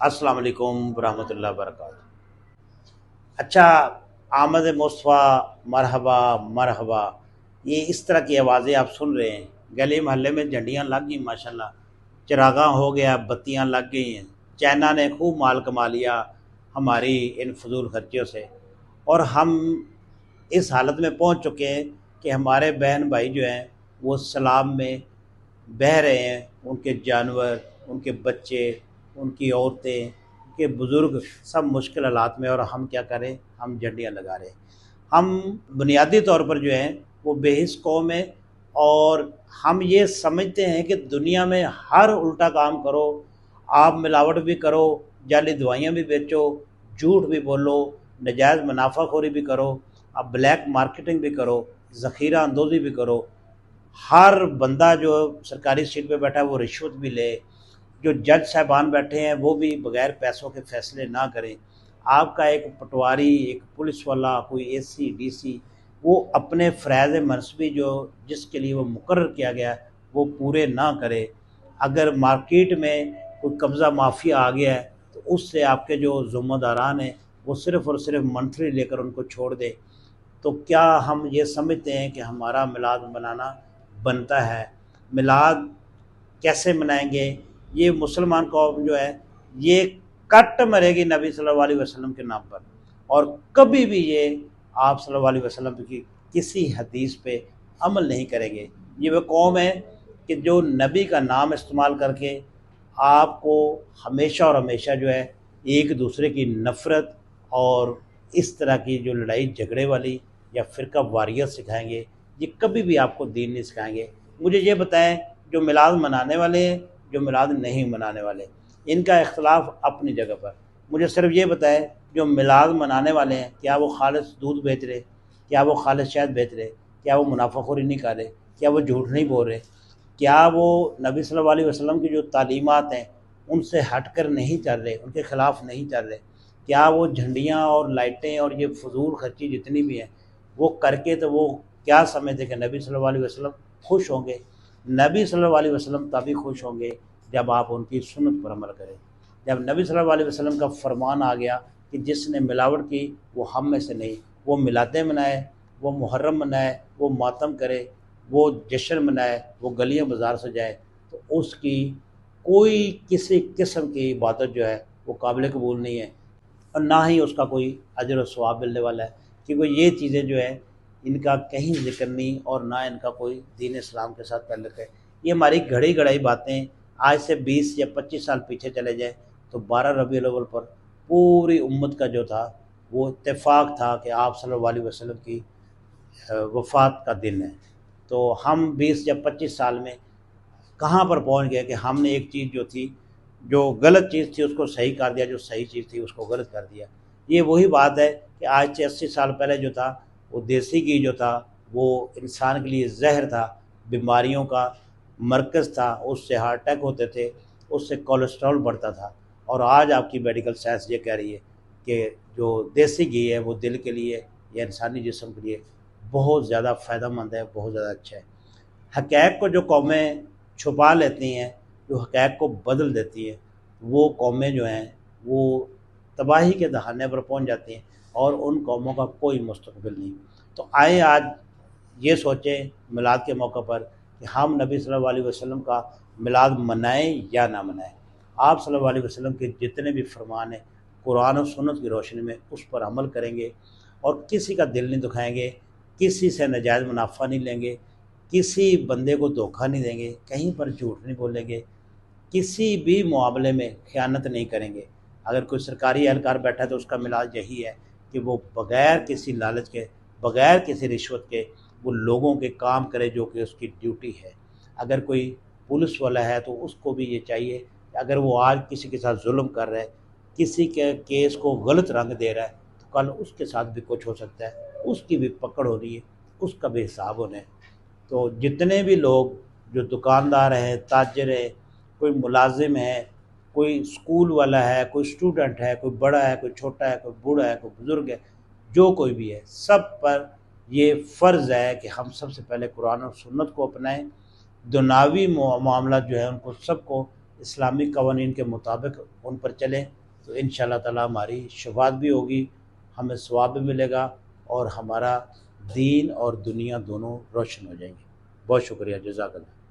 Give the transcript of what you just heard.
السلام علیکم ورحمۃ اللہ وبرکاتہ۔ اچھا، آمد مصطفیٰ، مرحبا مرحبا، یہ اس طرح کی آوازیں آپ سن رہے ہیں۔ گلی محلے میں جھنڈیاں لگ گئی، ماشاءاللہ، چراغاں ہو گیا، بتیاں لگ گئی ہیں۔ چائنا نے خوب مال کما لیا ہماری ان فضول خرچیوں سے، اور ہم اس حالت میں پہنچ چکے ہیں کہ ہمارے بہن بھائی جو ہیں وہ سیلاب میں بہہ رہے ہیں، ان کے جانور، ان کے بچے، ان کی عورتیں، ان کے بزرگ سب مشکل حالات میں، اور ہم کیا کریں؟ ہم جھنڈیاں لگا رہے ہیں۔ ہم بنیادی طور پر جو ہیں وہ بے حس قوم ہیں، اور ہم یہ سمجھتے ہیں کہ دنیا میں ہر الٹا کام کرو، آپ ملاوٹ بھی کرو، جعلی دوائیاں بھی بیچو، جھوٹ بھی بولو، نجائز منافع خوری بھی کرو، اب بلیک مارکیٹنگ بھی کرو، ذخیرہ اندوزی بھی کرو، ہر بندہ جو سرکاری سیٹ پہ بیٹھا ہے وہ رشوت بھی لے، جو جج صاحبان بیٹھے ہیں وہ بھی بغیر پیسوں کے فیصلے نہ کریں، آپ کا ایک پٹواری، ایک پولیس والا، کوئی اے سی ڈی سی، وہ اپنے فرائض منصبی جو جس کے لیے وہ مقرر کیا گیا ہے وہ پورے نہ کرے۔ اگر مارکیٹ میں کوئی قبضہ مافیا آ گیا ہے تو اس سے آپ کے جو ذمہ داران ہیں وہ صرف اور صرف منتھلی لے کر ان کو چھوڑ دے۔ تو کیا ہم یہ سمجھتے ہیں کہ ہمارا میلاد منانا بنتا ہے؟ میلاد کیسے منائیں گے؟ یہ مسلمان قوم جو ہے یہ کٹ مرے گی نبی صلی اللہ علیہ وسلم کے نام پر، اور کبھی بھی یہ آپ صلی اللہ علیہ وسلم کی کسی حدیث پہ عمل نہیں کریں گے۔ یہ وہ قوم ہے کہ جو نبی کا نام استعمال کر کے آپ کو ہمیشہ اور ہمیشہ جو ہے ایک دوسرے کی نفرت اور اس طرح کی جو لڑائی جھگڑے والی یا فرقہ واریت سکھائیں گے، یہ کبھی بھی آپ کو دین نہیں سکھائیں گے۔ مجھے یہ بتائیں، جو میلاد منانے والے ہیں، جو میلاد نہیں منانے والے، ان کا اختلاف اپنی جگہ پر، مجھے صرف یہ بتائیں، جو میلاد منانے والے ہیں کیا وہ خالص دودھ بیچ رہے، کیا وہ خالص شہد بیچ رہے، کیا وہ منافع خوری نہیں کر رہے، کیا وہ جھوٹ نہیں بول رہے، کیا وہ نبی صلی اللہ علیہ وسلم کی جو تعلیمات ہیں ان سے ہٹ کر نہیں چل رہے، ان کے خلاف نہیں چل رہے، کیا وہ جھنڈیاں اور لائٹیں اور یہ فضول خرچی جتنی بھی ہیں وہ کر کے تو وہ کیا سمجھتے کہ نبی صلی اللہ علیہ وسلم خوش ہوں گے؟ نبی صلی اللہ علیہ وسلم تبھی خوش ہوں گے جب آپ ان کی سنت پر عمل کریں۔ جب نبی صلی اللہ علیہ وسلم کا فرمان آ گیا کہ جس نے ملاوٹ کی وہ ہم میں سے نہیں، وہ میلادیں منائے، وہ محرم منائے، وہ ماتم کرے، وہ جشن منائے، وہ گلیاں بازار سجائے، تو اس کی کوئی کسی قسم کی عبادت جو ہے وہ قابل قبول نہیں ہے، اور نہ ہی اس کا کوئی اجر و ثواب ملنے والا ہے، کیونکہ یہ چیزیں جو ہے ان کا کہیں ذکر نہیں، اور نہ ان کا کوئی دین اسلام کے ساتھ تعلق ہے۔ یہ ہماری گھڑی گڑھائی باتیں، آج سے 20 یا 25 سال پیچھے چلے جائیں تو 12 ربیع الاول پر پوری امت کا جو تھا وہ اتفاق تھا کہ آپ صلی اللہ علیہ وسلم کی وفات کا دن ہے۔ تو ہم 20 یا 25 سال میں کہاں پر پہنچ گئے کہ ہم نے ایک چیز جو تھی، جو غلط چیز تھی اس کو صحیح کر دیا، جو صحیح چیز تھی اس کو غلط کر دیا۔ یہ وہی بات ہے کہ آج سے 80 سال پہلے جو تھا وہ دیسی گھی جو تھا وہ انسان کے لیے زہر تھا، بیماریوں کا مرکز تھا، اس سے ہارٹ اٹیک ہوتے تھے، اس سے کولیسٹرول بڑھتا تھا، اور آج آپ کی میڈیکل سائنس یہ کہہ رہی ہے کہ جو دیسی گھی ہے وہ دل کے لیے یا انسانی جسم کے لیے بہت زیادہ فائدہ مند ہے، بہت زیادہ اچھا ہے۔ حقائق کو جو قومیں چھپا لیتی ہیں، جو حقائق کو بدل دیتی ہیں، وہ قومیں جو ہیں وہ تباہی کے دہانے پر پہنچ جاتی ہیں، اور ان قوموں کا کوئی مستقبل نہیں۔ تو آئیں آج یہ سوچیں میلاد کے موقع پر کہ ہم نبی صلی اللہ علیہ وسلم کا میلاد منائیں یا نہ منائیں۔ آپ صلی اللہ علیہ وسلم کے جتنے بھی فرمان ہیں قرآن و سنت کی روشنی میں اس پر عمل کریں گے، اور کسی کا دل نہیں دکھائیں گے، کسی سے ناجائز منافع نہیں لیں گے، کسی بندے کو دھوکہ نہیں دیں گے، کہیں پر جھوٹ نہیں بولیں گے، کسی بھی معاملے میں خیانت نہیں کریں گے۔ اگر کوئی سرکاری اہلکار بیٹھا ہے تو اس کا میلاد یہی ہے کہ وہ بغیر کسی لالچ کے، بغیر کسی رشوت کے وہ لوگوں کے کام کرے جو کہ اس کی ڈیوٹی ہے۔ اگر کوئی پولیس والا ہے تو اس کو بھی یہ چاہیے کہ اگر وہ آج کسی کے ساتھ ظلم کر رہا ہے، کسی کے کیس کو غلط رنگ دے رہا ہے، تو کل اس کے ساتھ بھی کچھ ہو سکتا ہے، اس کی بھی پکڑ ہو رہی ہے، اس کا بھی حساب ہونا ہے۔ تو جتنے بھی لوگ جو دکاندار ہیں، تاجر ہیں، کوئی ملازم ہے، کوئی اسکول والا ہے، کوئی اسٹوڈنٹ ہے، کوئی بڑا ہے، کوئی چھوٹا ہے، کوئی بوڑھا ہے، کوئی بزرگ ہے، جو کوئی بھی ہے، سب پر یہ فرض ہے کہ ہم سب سے پہلے قرآن اور سنت کو اپنائیں، دنیاوی معاملات جو ہے ان کو سب کو اسلامی قوانین کے مطابق ان پر چلیں تو انشاءاللہ تعالی ہماری شفاعت بھی ہوگی، ہمیں ثواب بھی ملے گا اور ہمارا دین اور دنیا دونوں روشن ہو جائیں گے۔ بہت شکریہ، جزاک اللہ۔